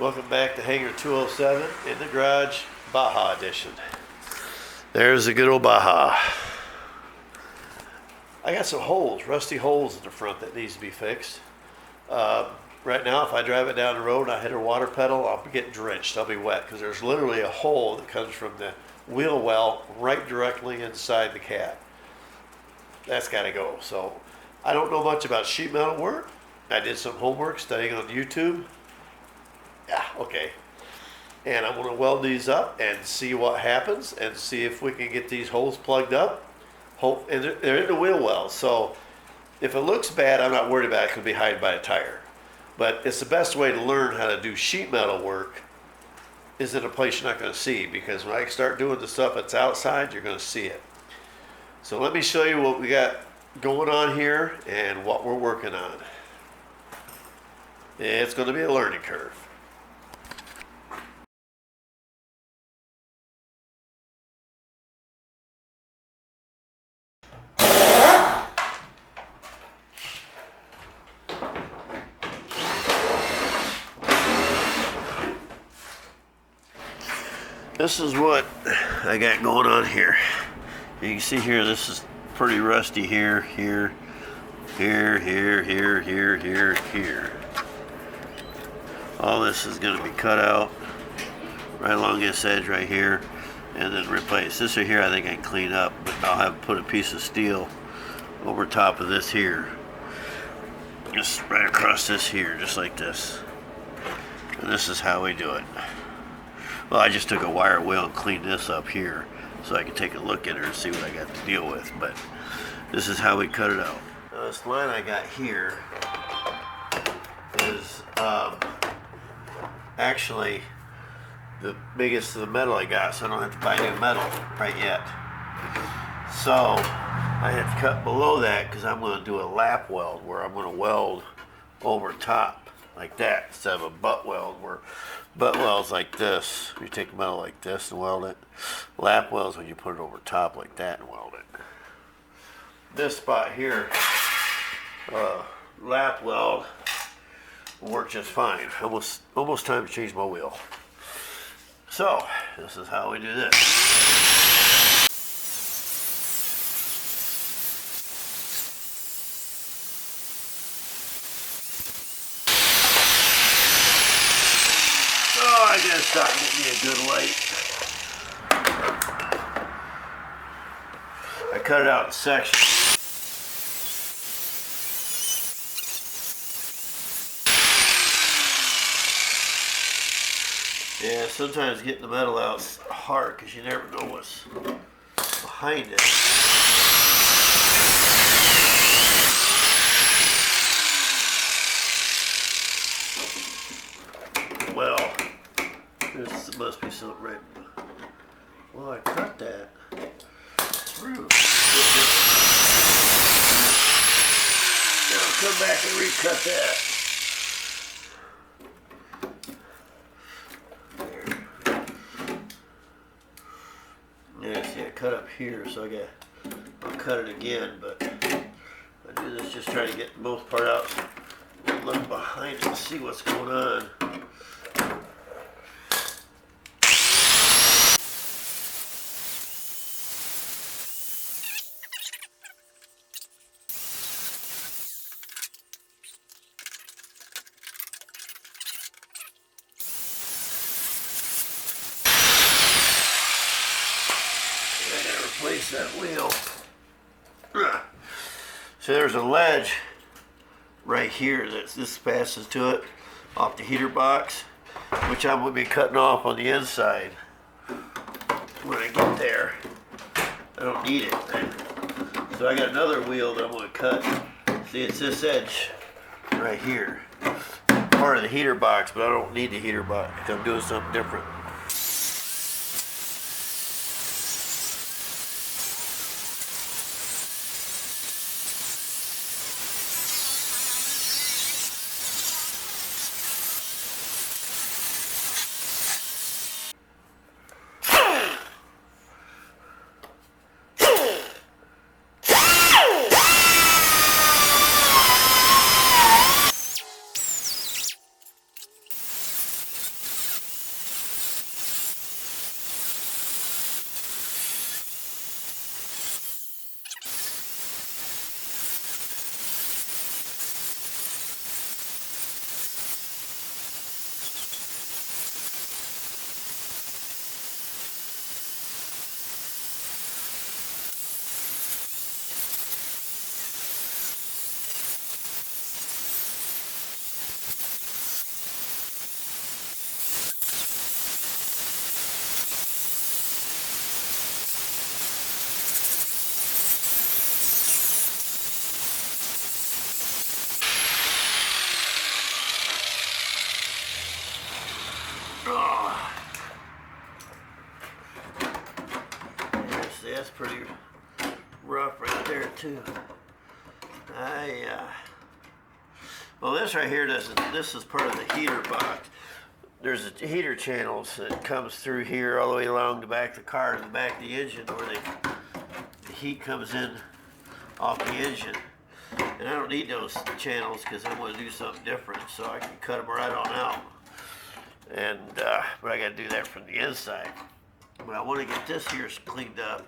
Welcome back to Hangar 207 in the garage, Baja edition. There's a good old Baja. I got some holes, rusty holes in the front that needs to be fixed. Right now, if I drive it down the road and I hit a water pedal, I'll get drenched. I'll be wet because there's literally a hole that comes from the wheel well right directly inside the cab. That's got to go. So I don't know much about sheet metal work. I did some homework studying on YouTube. Yeah, okay. And I'm going to weld these up and see what happens and see if we can get these holes plugged up. And they're in the wheel well, so if it looks bad, I'm not worried about it. It could be hidden by a tire. But it's the best way to learn how to do sheet metal work is in a place you're not going to see, because when I start doing the stuff that's outside, you're going to see it. So let me show you what we got going on here and what we're working on. It's going to be a learning curve. This is what I got going on here. You can see here, this is pretty rusty here, here, here. All this is going to be cut out right along this edge right here and then replace. This right here I think I can clean up, but I'll have to put a piece of steel over top of this here. Just right across this here, just like this. And this is how we do it. Well, I just took a wire wheel and cleaned this up here so I could take a look at her and see what I got to deal with. But this is how we cut it out. This line I got here is actually the biggest of the metal I got, so I don't have to buy new metal right yet. So I have to cut below that because I'm going to do a lap weld where I'm going to weld over top like that instead of a butt weld, where butt weld's like this. You take metal like this and weld it. Lap weld's when you put it over top like that and weld it. This spot here, lap weld will work just fine. Almost time to change my wheel. So this is how we do this. I gotta start getting me a good light. I cut it out in sections. Yeah, sometimes getting the metal out is hard because you never know what's behind it. Well, this must be something right. Well, I cut that through. Now I'll come back and recut that. Yeah, see, I cut up here, so I'll cut it again, but I do this just trying to get most part out. Look behind it and see what's going on. Replace that wheel. So there's a ledge right here that this passes to it off the heater box, which I'm going to be cutting off on the inside when I get there. I don't need it. So I got another wheel that I'm going to cut. See, it's this edge right here. Part of the heater box, but I don't need the heater box because I'm doing something different. Oh. Yeah, see, that's pretty rough right there too. Well, this right here doesn't. This is part of the heater box. There's a heater channels that comes through here all the way along the back of the car to the back of the engine, where the heat comes in off the engine. And I don't need those channels because I want to do something different, so I can cut them right on out. And but I got to do that from the inside. But I want to get this here cleaned up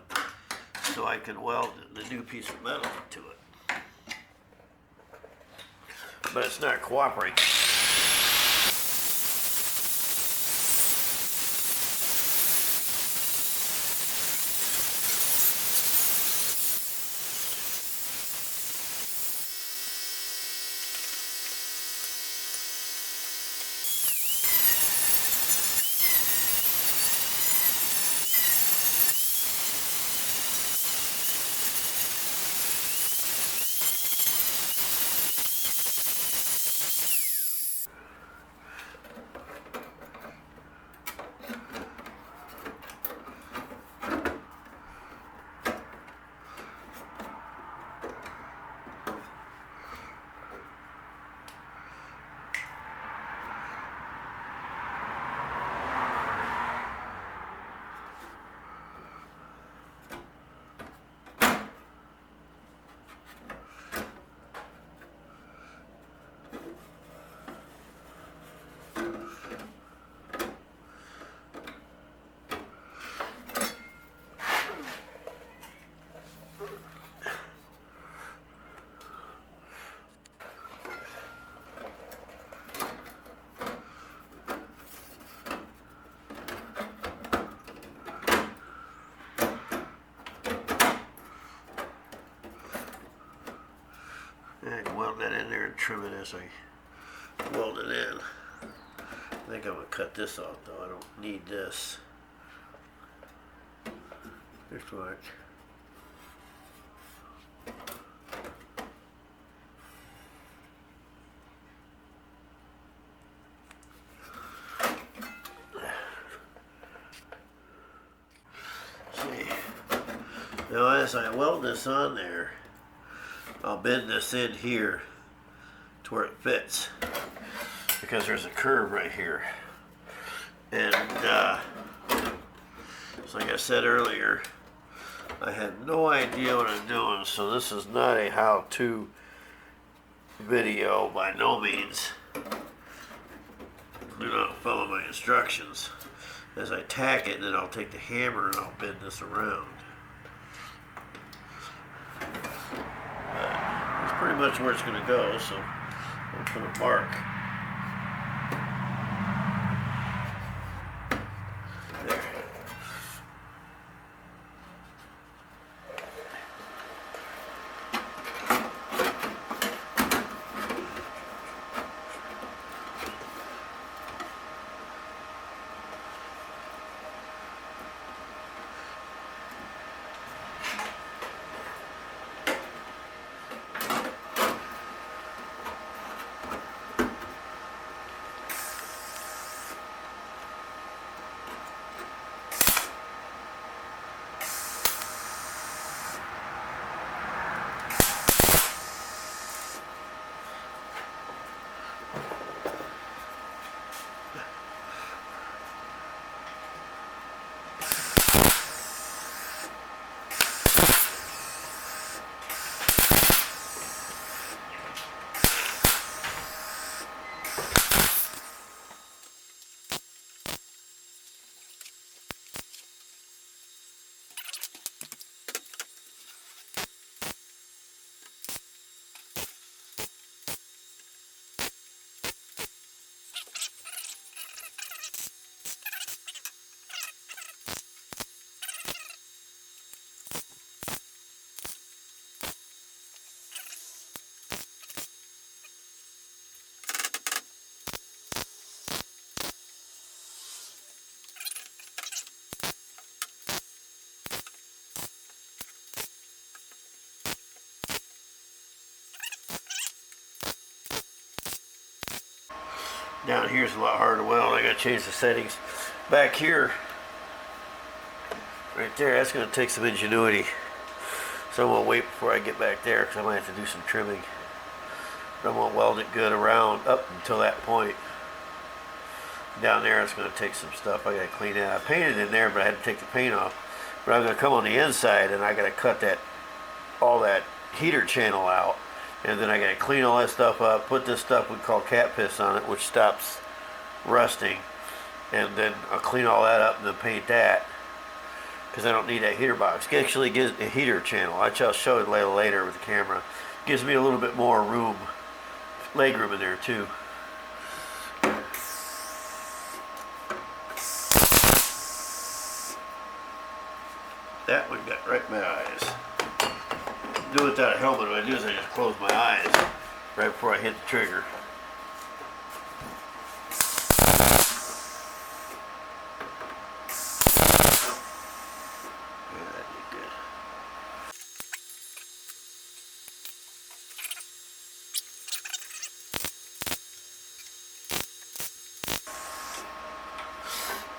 so I can weld the new piece of metal to it. But it's not cooperating. I can weld that in there and trim it as I weld it in. I think I'm going to cut this off though. I don't need this. This much. See. Now as I weld this on there, I'll bend this in here to where it fits, because there's a curve right here. And so like I said earlier, I had no idea what I'm doing, so this is not a how-to video by no means. Do not follow my instructions. As I tack it, then I'll take the hammer and I'll bend this around. Pretty much where it's going to go, so I'll put a mark. There. Down here is a lot harder to weld. I gotta change the settings. Back here, right there, that's gonna take some ingenuity. So I'm gonna wait before I get back there because I might have to do some trimming. But I'm gonna weld it good around up until that point. Down there, it's gonna take some stuff. I gotta clean it. I painted in there, but I had to take the paint off. But I'm gonna come on the inside and I gotta cut all that heater channel out. And then I gotta clean all that stuff up, put this stuff we call cat piss on it, which stops rusting. And then I'll clean all that up and then paint that, because I don't need that heater box. It actually gives a heater channel. I'll show it later with the camera. Gives me a little bit more room, leg room in there too. That one got right in my eyes. Do it without a helmet. What I do is I just close my eyes right before I hit the trigger. Yeah, that did good.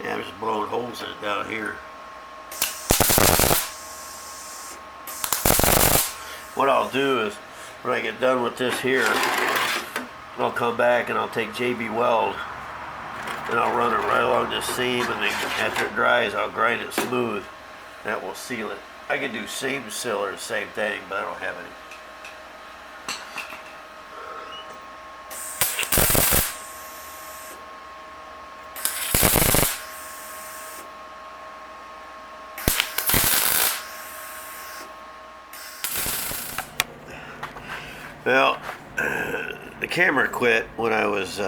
Yeah, I'm just blowing holes in it down here. What I'll do is, when I get done with this here, I'll come back and I'll take JB Weld and I'll run it right along this seam, and then after it dries, I'll grind it smooth. That will seal it. I can do seam sealer, the same thing, but I don't have any. Well, the camera quit when I was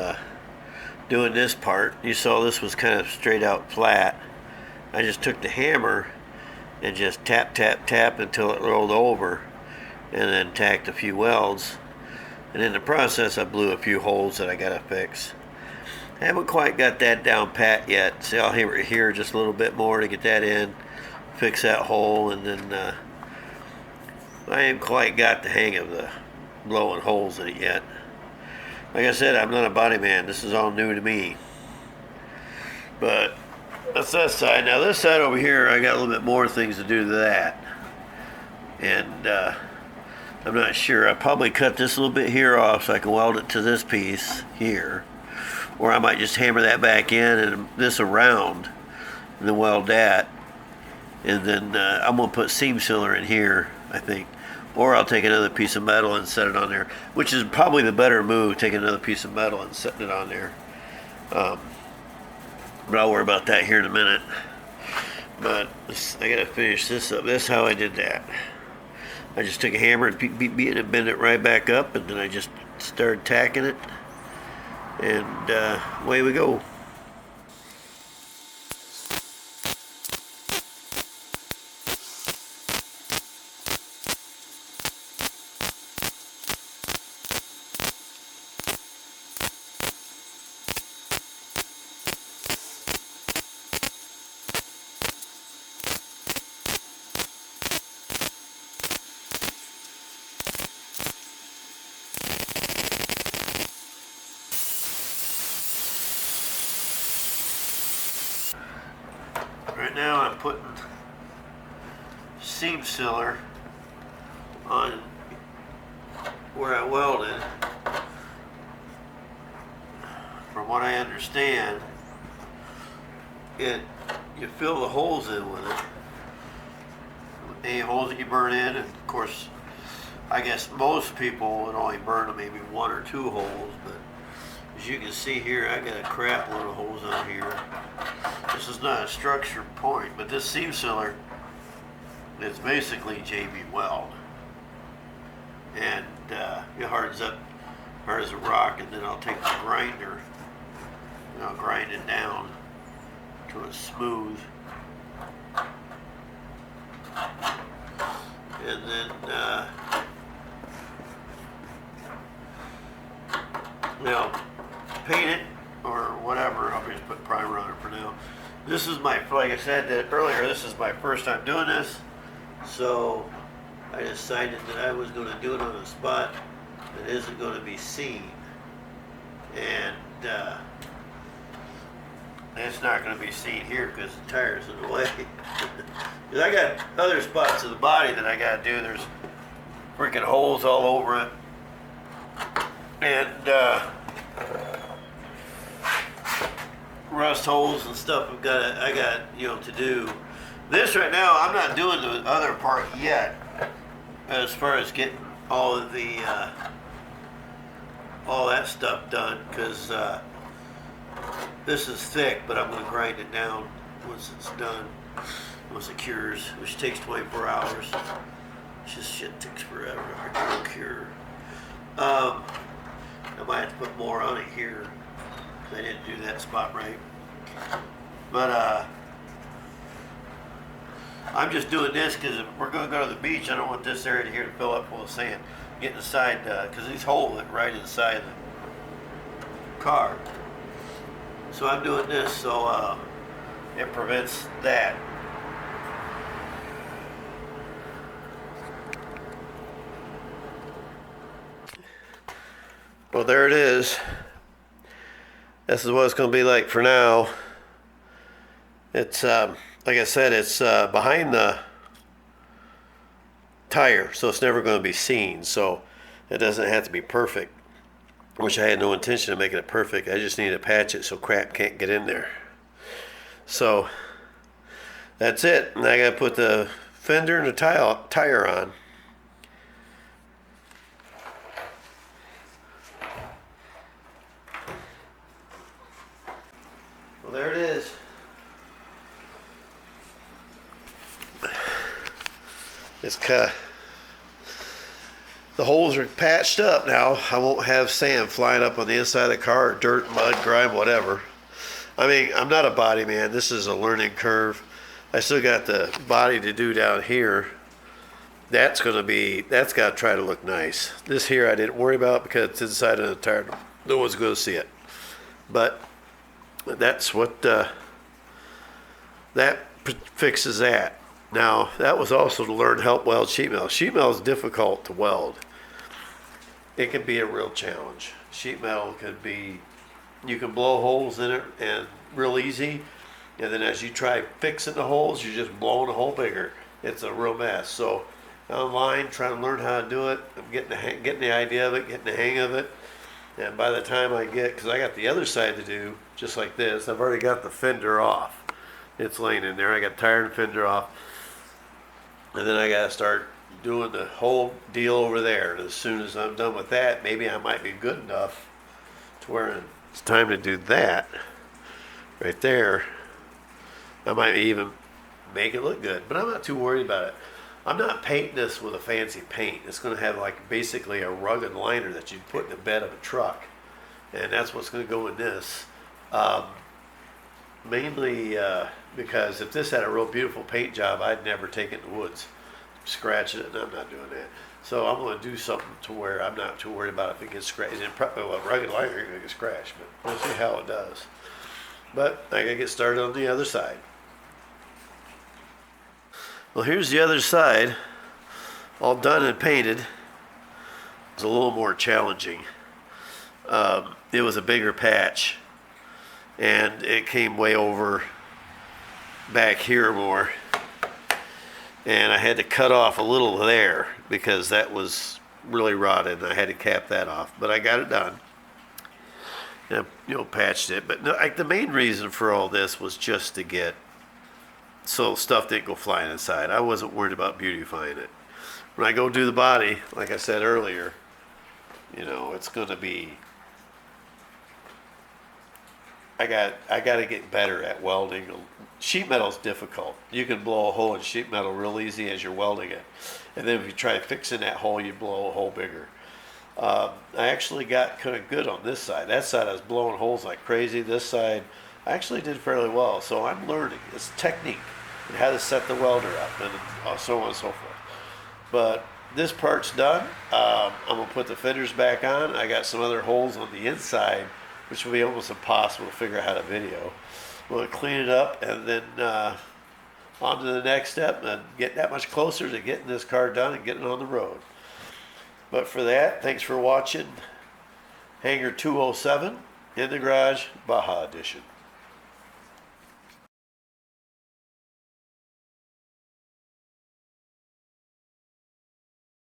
doing this part. You saw this was kind of straight out flat. I just took the hammer and just tap, tap, tap until it rolled over, and then tacked a few welds. And in the process, I blew a few holes that I gotta fix. I haven't quite got that down pat yet. See, I'll hammer it here just a little bit more to get that in, fix that hole, and then I ain't quite got the hang of the blowing holes in it yet. Like I said, I'm not a body man. This is all new to me. But that's that side. Now this side over here, I got a little bit more things to do to that. And I'm not sure. I'll probably cut this little bit here off so I can weld it to this piece here. Or I might just hammer that back in and this around and then weld that. And then I'm going to put seam sealer in here, I think. Or I'll take another piece of metal and set it on there, which is probably the better move, taking another piece of metal and setting it on there. But I'll worry about that here in a minute. But I gotta finish this up. That's how I did that. I just took a hammer and beat it and bend it right back up, and then I just started tacking it, and away we go. Right now I'm putting seam sealer on where I welded. From what I understand, you fill the holes in with it. Any holes that you burn in, and of course, I guess most people would only burn maybe 1 or 2 holes, but as you can see here, I got a crap load of holes on here. This is not a structure point, but this seam sealer is basically JB Weld. And it hardens up hard as a rock, and then I'll take the grinder and I'll grind it down till it's smooth. And then paint it or whatever. I'll just put primer on it for now. This is like I said earlier, this is my first time doing this, so I decided that I was going to do it on a spot that isn't going to be seen. And it's not going to be seen here because the tire's in the way. Because I got other spots of the body that I got to do. There's freaking holes all over it. And rust holes and stuff I got, you know, to do. This right now, I'm not doing the other part yet, as far as getting all of the all that stuff done, because this is thick, but I'm going to grind it down once it's done, once it cures, which takes 24 hours. It's just shit takes forever to cure. I might have to put more on it here. I didn't do that spot right. But I'm just doing this because we're going to go to the beach. I don't want this area here to fill up full of sand. Get inside, because these holes are right inside the car. So I'm doing this so it prevents that. Well, there it is. This is what it's going to be like for now. It's, like I said, it's behind the tire, so it's never going to be seen. So it doesn't have to be perfect, which I had no intention of making it perfect. I just need to patch it so crap can't get in there. So that's it. And I got to put the fender and the tire on. Well, there it is. It's the holes are patched up now. I won't have sand flying up on the inside of the car, or dirt, mud, grime, whatever. I mean, I'm not a body man. This is a learning curve. I still got the body to do down here. That's got to try to look nice. This here I didn't worry about because it's inside of the tire. No one's going to see it. But that's what that fixes that. Now, that was also to learn help weld sheet metal. Sheet metal is difficult to weld. It can be a real challenge. Sheet metal could be, you can blow holes in it and real easy, and then as you try fixing the holes, you're just blowing the hole bigger. It's a real mess. So online, trying to learn how to do it. I'm getting the idea of it, getting the hang of it. And by the time I get, because I got the other side to do, just like this, I've already got the fender off. It's laying in there. I got tire and fender off. And then I got to start doing the whole deal over there. And as soon as I'm done with that, maybe I might be good enough to where it's time to do that right there. I might even make it look good, but I'm not too worried about it. I'm not painting this with a fancy paint. It's going to have like basically a rugged liner that you put in the bed of a truck. And that's what's going to go in this. Mainly because if this had a real beautiful paint job, I'd never take it in the woods, scratching it, and I'm not doing that. So I'm going to do something to where I'm not too worried about if it gets scratched. Well, rugged liner ain't going to get scratched, but we'll see how it does. But I got to get started on the other side. Well, here's the other side, all done and painted. It's a little more challenging. It was a bigger patch, and it came way over back here more, and I had to cut off a little there because that was really rotted, and I had to cap that off. But I got it done, and patched it. But no, the main reason for all this was just to get so stuff didn't go flying inside. I wasn't worried about beautifying it. When I go do the body, like I said earlier, it's going to be. I got to get better at welding. Sheet metal is difficult. You can blow a hole in sheet metal real easy as you're welding it, and then if you try fixing that hole, you blow a hole bigger. I actually got kind of good on this side. That side I was blowing holes like crazy. This side I actually did fairly well. So I'm learning. It's technique and how to set the welder up and so on and so forth. But this part's done. I'm gonna put the fenders back on. I got some other holes on the inside, which will be almost impossible to figure out how to video. I'm going to clean it up and then on to the next step and get that much closer to getting this car done and getting on the road. But for that, thanks for watching Hangar 207. In the Garage, Baja Edition.